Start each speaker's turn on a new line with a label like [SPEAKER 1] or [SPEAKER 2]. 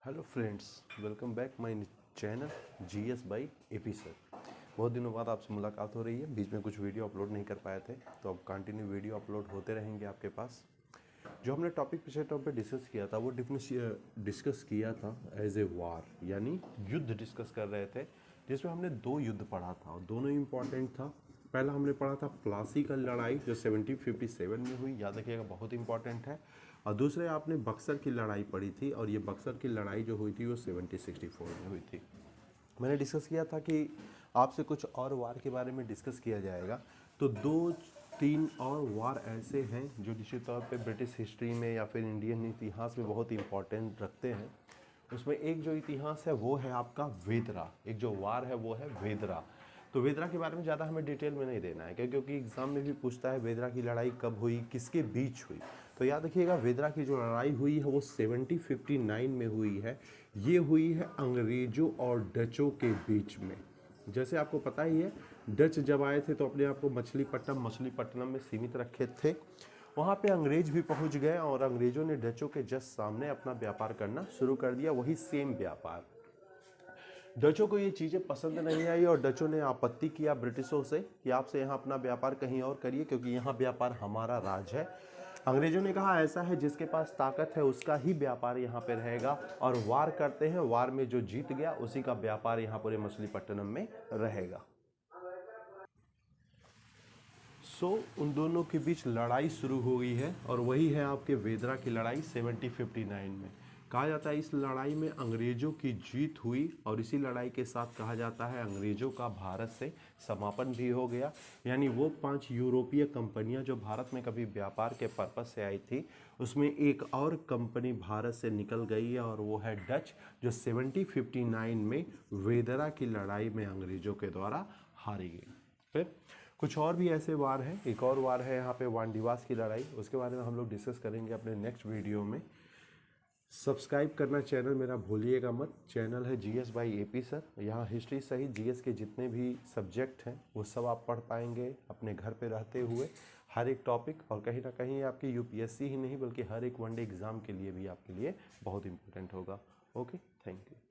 [SPEAKER 1] Hello friends, welcome back my channel GS by AP sir. बहुत दिनों बाद आपसे मुलाकात हो रही है। बीच में कुछ वीडियो अपलोड नहीं कर पाए थे, तो अब कंटिन्यू वीडियो अपलोड होते रहेंगे आपके पास। जो हमने टॉपिक पिछले टॉप पे डिस्कस किया था वो डिस्कस किया था एज ए वार, यानी युद्ध डिस्कस कर रहे थे, जिसमें हमने दो युद्ध पढ़ा था और दोनों ही इम्पॉर्टेंट था। पहला हमने पढ़ा था प्लासी का लड़ाई जो 1757 में हुई, याद रखिएगा, बहुत इंपॉर्टेंट है। और दूसरे आपने बक्सर की लड़ाई पढ़ी थी, और ये बक्सर की लड़ाई जो हुई थी वो 1764 में हुई थी। मैंने डिस्कस किया था कि आपसे कुछ और वार के बारे में डिस्कस किया जाएगा, तो दो तीन और वार ऐसे हैं जो निश्चित तौर पे ब्रिटिश हिस्ट्री में या फिर इंडियन इतिहास में बहुत इंपॉर्टेंट रखते हैं। उसमें एक जो इतिहास है वो है आपका वेदरा, एक जो वार है वो है वेदरा। तो वेदरा के बारे में ज़्यादा हमें डिटेल में नहीं देना है, क्योंकि एग्जाम में भी पूछता है वेदरा की लड़ाई कब हुई, किसके बीच हुई। तो याद रखिएगा, वेदरा की जो लड़ाई हुई है वो 1759 में हुई है। ये हुई है अंग्रेजों और डचों के बीच में। जैसे आपको पता ही है, डच जब आए थे तो अपने आप को मछलीपट्टनम में सीमित रखे थे। वहाँ पे अंग्रेज भी पहुँच गए और अंग्रेजों ने डचों के जस्ट सामने अपना व्यापार करना शुरू कर दिया, वही सेम व्यापार। डचों को ये चीज़ें पसंद नहीं आई और डचों ने आपत्ति किया ब्रिटिशों से कि आपसे यहाँ अपना व्यापार कहीं और करिए, क्योंकि यहाँ व्यापार हमारा राज है। अंग्रेजों ने कहा ऐसा है, जिसके पास ताकत है उसका ही व्यापार यहाँ पे रहेगा, और वार करते हैं, वार में जो जीत गया उसी का व्यापार यहाँ पूरे मछलीपट्टनम में रहेगा। उन दोनों के बीच लड़ाई शुरू हो गई है, और वही है आपके वेदरा की लड़ाई 1759 में। कहा जाता है इस लड़ाई में अंग्रेजों की जीत हुई, और इसी लड़ाई के साथ कहा जाता है अंग्रेजों का भारत से समापन भी हो गया। यानी वो 5 यूरोपीय कंपनियां जो भारत में कभी व्यापार के पर्पस से आई थी, उसमें एक और कंपनी भारत से निकल गई है, और वो है डच, जो 1759 में वेदरा की लड़ाई में अंग्रेजों के द्वारा हारी गई। फिर कुछ और भी ऐसे वार हैं। एक और वार है यहाँ पे वानडिवास की लड़ाई, उसके बारे में हम लोग डिस्कस करेंगे अपने नेक्स्ट वीडियो में। सब्सक्राइब करना चैनल मेरा भूलिएगा मत। चैनल है जीएस बाई एपी सर। यहाँ हिस्ट्री सहित जीएस के जितने भी सब्जेक्ट हैं वो सब आप पढ़ पाएंगे अपने घर पे रहते हुए, हर एक टॉपिक। और कहीं ना कहीं आपकी यूपीएससी ही नहीं बल्कि हर एक वनडे एग्ज़ाम के लिए भी आपके लिए बहुत इंपॉर्टेंट होगा। Okay, thank you.